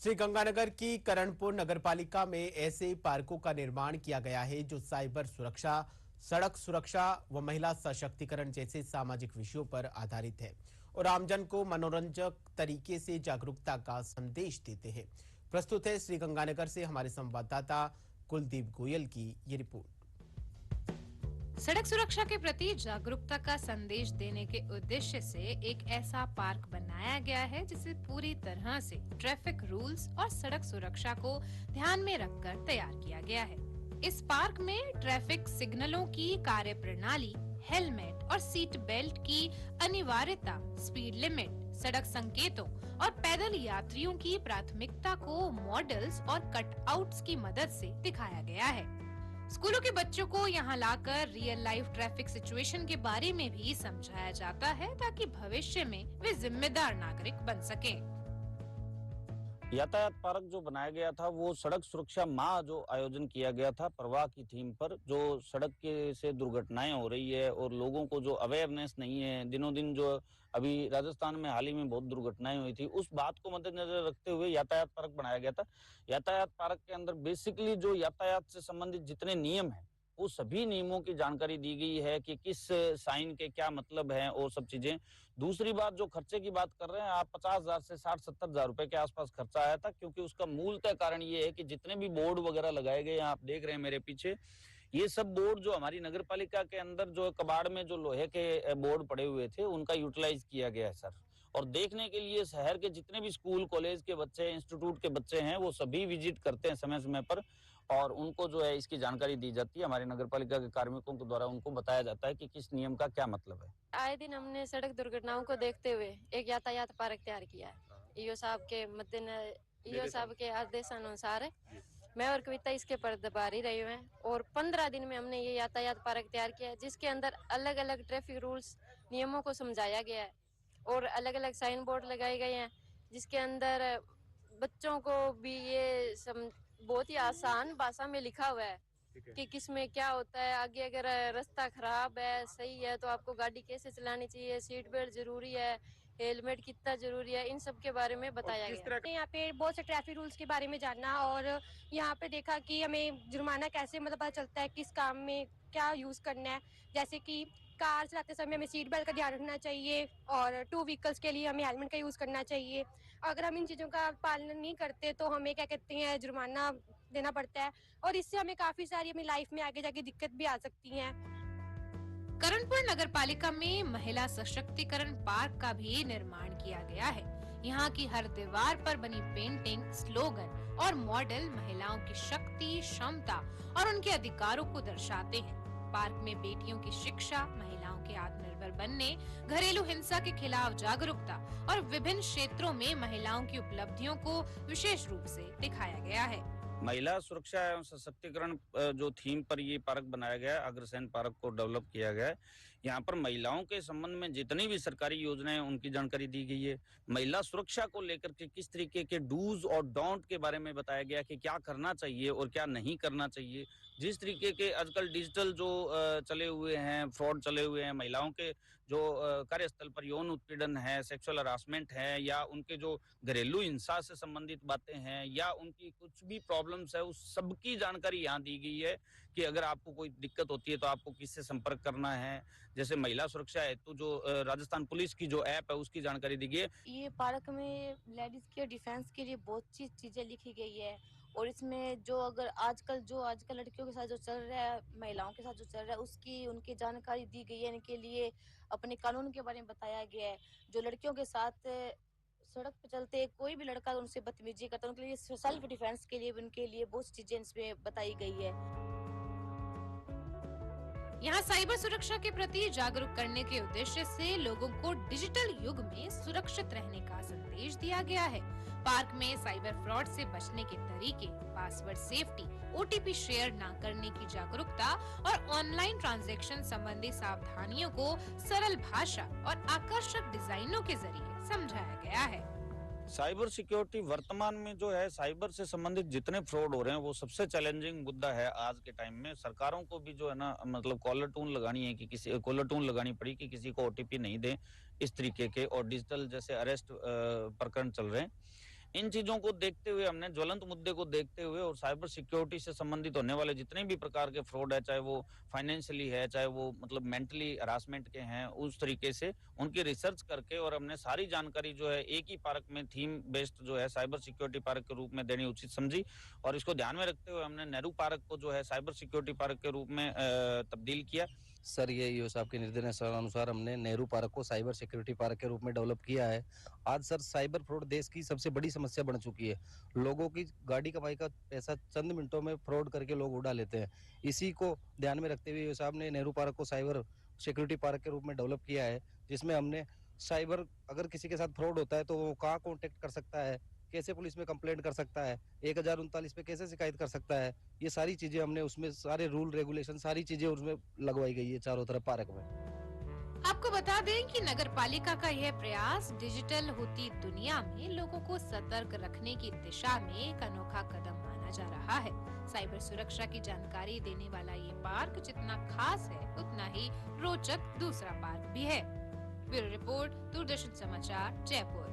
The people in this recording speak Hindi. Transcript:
श्रीगंगानगर की करणपुर नगरपालिका में ऐसे पार्कों का निर्माण किया गया है जो साइबर सुरक्षा, सड़क सुरक्षा व महिला सशक्तिकरण जैसे सामाजिक विषयों पर आधारित है और आमजन को मनोरंजक तरीके से जागरूकता का संदेश देते हैं। प्रस्तुत है श्रीगंगानगर से हमारे संवाददाता कुलदीप गोयल की ये रिपोर्ट। सड़क सुरक्षा के प्रति जागरूकता का संदेश देने के उद्देश्य से एक ऐसा पार्क बनाया गया है जिसे पूरी तरह से ट्रैफिक रूल्स और सड़क सुरक्षा को ध्यान में रखकर तैयार किया गया है। इस पार्क में ट्रैफिक सिग्नलों की कार्य प्रणाली, हेलमेट और सीट बेल्ट की अनिवार्यता, स्पीड लिमिट, सड़क संकेतों और पैदल यात्रियों की प्राथमिकता को मॉडल्स और कटआउट्स की मदद से दिखाया गया है। स्कूलों के बच्चों को यहाँ लाकर रियल लाइफ ट्रैफिक सिचुएशन के बारे में भी समझाया जाता है ताकि भविष्य में वे जिम्मेदार नागरिक बन सकें। यातायात पार्क जो बनाया गया था वो सड़क सुरक्षा माह जो आयोजन किया गया था प्रवाह की थीम पर, जो सड़क के से दुर्घटनाएं हो रही है और लोगों को जो अवेयरनेस नहीं है, दिनों दिन जो अभी राजस्थान में हाल ही में बहुत दुर्घटनाएं हुई थी, उस बात को मद्देनजर रखते हुए यातायात पार्क बनाया गया था। यातायात पार्क के अंदर बेसिकली जो यातायात से संबंधित जितने नियम हैं वो सभी नियमों की जानकारी दी गई है कि किस साइन के क्या मतलब है और सब चीजें। दूसरी बात, जो खर्चे की बात कर रहे हैं आप, 50,000 से 60-70,000 रुपए के आसपास खर्चा आया था, क्योंकि उसका मूलतः कारण ये है कि जितने भी बोर्ड वगैरह लगाए गए, आप देख रहे हैं मेरे पीछे, ये सब बोर्ड जो हमारी नगरपालिका के अंदर जो कबाड़ में जो लोहे के बोर्ड पड़े हुए थे उनका यूटिलाइज किया गया है सर। और देखने के लिए शहर के जितने भी स्कूल कॉलेज के बच्चे, इंस्टीट्यूट के बच्चे हैं, वो सभी विजिट करते हैं समय समय पर और उनको जो है इसकी जानकारी दी जाती है। हमारी नगरपालिका के कार्मिकों के द्वारा उनको बताया जाता है कि किस नियम का क्या मतलब है। आए दिन हमने सड़क दुर्घटनाओं को देखते हुए एक यातायात पार्क तैयार किया है। ईओ साहब के आदेशानुसार मैं और कविता इसके प्रभारी रहे हुए हैं और 15 दिन में हमने ये यातायात पार्क तैयार किया है, जिसके अंदर अलग अलग ट्रैफिक रूल्स, नियमों को समझाया गया है और अलग अलग साइन बोर्ड लगाए गए हैं, जिसके अंदर बच्चों को भी ये बहुत ही आसान भाषा में लिखा हुआ है कि किस में क्या होता है। आगे अगर रास्ता खराब है, सही है, तो आपको गाड़ी कैसे चलानी चाहिए, सीट बेल्ट जरूरी है, हेलमेट कितना जरूरी है, इन सब के बारे में बताया गया। यहाँ पे बहुत से ट्रैफिक रूल्स के बारे में जानना और यहाँ पे देखा कि हमें जुर्माना कैसे पता चलता है, किस काम में क्या यूज करना है। जैसे कि कार चलाते समय हमें सीट बेल्ट का ध्यान रखना चाहिए और 2 व्हीकल्स के लिए हमें हेलमेट का यूज करना चाहिए। अगर हम इन चीजों का पालन नहीं करते तो हमें क्या कहते हैं, जुर्माना देना पड़ता है और इससे हमें काफी सारी अपनी लाइफ में आगे जाके दिक्कत भी आ सकती है। करणपुर नगरपालिका में महिला सशक्तिकरण पार्क का भी निर्माण किया गया है। यहाँ की हर दीवार पर बनी पेंटिंग, स्लोगन और मॉडल महिलाओं की शक्ति, क्षमता और उनके अधिकारों को दर्शाते हैं। पार्क में बेटियों की शिक्षा, महिलाओं के आत्मनिर्भर बनने, घरेलू हिंसा के खिलाफ जागरूकता और विभिन्न क्षेत्रों में महिलाओं की उपलब्धियों को विशेष रूप से दिखाया गया है। महिला सुरक्षा एवं सशक्तिकरण जो थीम पर ये पार्क बनाया गया है, अग्रसेन पार्क को डेवलप किया गया है। यहाँ पर महिलाओं के संबंध में जितनी भी सरकारी योजनाएं उनकी जानकारी दी गई है। महिला सुरक्षा को लेकर के किस तरीके के डूज और डोंट के बारे में बताया गया कि क्या करना चाहिए और क्या नहीं करना चाहिए। जिस तरीके के आजकल डिजिटल जो चले हुए हैं, फ्रॉड चले हुए हैं, महिलाओं के जो कार्यस्थल पर यौन उत्पीड़न है, सेक्सुअल हरासमेंट है, या उनके जो घरेलू हिंसा से संबंधित बातें हैं, या उनकी कुछ भी प्रॉब्लम्स है, उस सब की जानकारी यहाँ दी गई है कि अगर आपको कोई दिक्कत होती है तो आपको किससे संपर्क करना है। जैसे महिला सुरक्षा हेतु जो राजस्थान पुलिस की जो ऐप है उसकी जानकारी दी गई है। ये पार्क में लेडीज के डिफेंस के लिए बहुत सी चीजें लिखी गई है और इसमें जो आजकल लड़कियों के साथ जो चल रहा है, महिलाओं के साथ जो चल रहा है, उसकी उनकी जानकारी दी गई है। इनके लिए अपने कानून के बारे में बताया गया है। जो लड़कियों के साथ सड़क पर चलते कोई भी लड़का उनसे बदतमीजी करता है, उनके लिए सेल्फ डिफेंस के लिए उनके लिए बहुत सी चीजें इसमें बताई गई है। यहाँ साइबर सुरक्षा के प्रति जागरूक करने के उद्देश्य से लोगों को डिजिटल युग में सुरक्षित रहने का संदेश दिया गया है। पार्क में साइबर फ्रॉड से बचने के तरीके, पासवर्ड सेफ्टी, ओटीपी शेयर न करने की जागरूकता और ऑनलाइन ट्रांजैक्शन संबंधी सावधानियों को सरल भाषा और आकर्षक डिजाइनों के जरिए समझाया गया है। साइबर सिक्योरिटी वर्तमान में जो है, साइबर से संबंधित जितने फ्रॉड हो रहे हैं वो सबसे चैलेंजिंग मुद्दा है आज के टाइम में। सरकारों को भी जो है ना, मतलब कॉलर टून लगानी है कि किसी कॉलर टून लगानी पड़ी कि किसी को ओटीपी नहीं दें, इस तरीके के। और डिजिटल जैसे अरेस्ट प्रकरण चल रहे हैं, इन चीजों को देखते हुए हमने ज्वलंत मुद्दे को देखते हुए और साइबर सिक्योरिटी से संबंधित होने वाले जितने भी प्रकार के फ्रॉड है, चाहे वो फाइनेंशियली है, चाहे वो मतलब मेंटली हरासमेंट के हैं, उस तरीके से उनकी रिसर्च करके और हमने सारी जानकारी जो है एक ही पार्क में थीम बेस्ड जो है साइबर सिक्योरिटी पार्क के रूप में देनी उचित समझी। और इसको ध्यान में रखते हुए हमने नेहरू पार्क को जो है साइबर सिक्योरिटी पार्क के रूप में तब्दील किया। सर, ये ईओ साहब के निर्देशानुसार हमने नेहरू पार्क को साइबर सिक्योरिटी पार्क के रूप में डेवलप किया है। आज सर साइबर फ्रॉड देश की सबसे बड़ी समस्या बन चुकी है। लोगों की गाड़ी कमाई का पैसा चंद मिनटों में फ्रॉड करके लोग उड़ा लेते हैं। इसी को ध्यान में रखते हुए ईओ साहब ने नेहरू पार्क को साइबर सिक्योरिटी पार्क के रूप में डेवलप किया है, जिसमें हमने साइबर अगर किसी के साथ फ्रॉड होता है तो वो कहाँ कॉन्टेक्ट कर सकता है, कैसे पुलिस में कंप्लेंट कर सकता है, 1039 पे कैसे शिकायत कर सकता है, ये सारी चीजें हमने उसमें सारे रूल रेगुलेशन सारी चीजें उसमें लगवाई गई है चारों तरफ पार्क में। आपको बता दें कि नगर पालिका का यह प्रयास डिजिटल होती दुनिया में लोगों को सतर्क रखने की दिशा में एक अनोखा कदम माना जा रहा है। साइबर सुरक्षा की जानकारी देने वाला ये पार्क जितना खास है उतना ही रोचक दूसरा पार्क भी है। ब्यूरो रिपोर्ट, दूरदर्शन समाचार, जयपुर।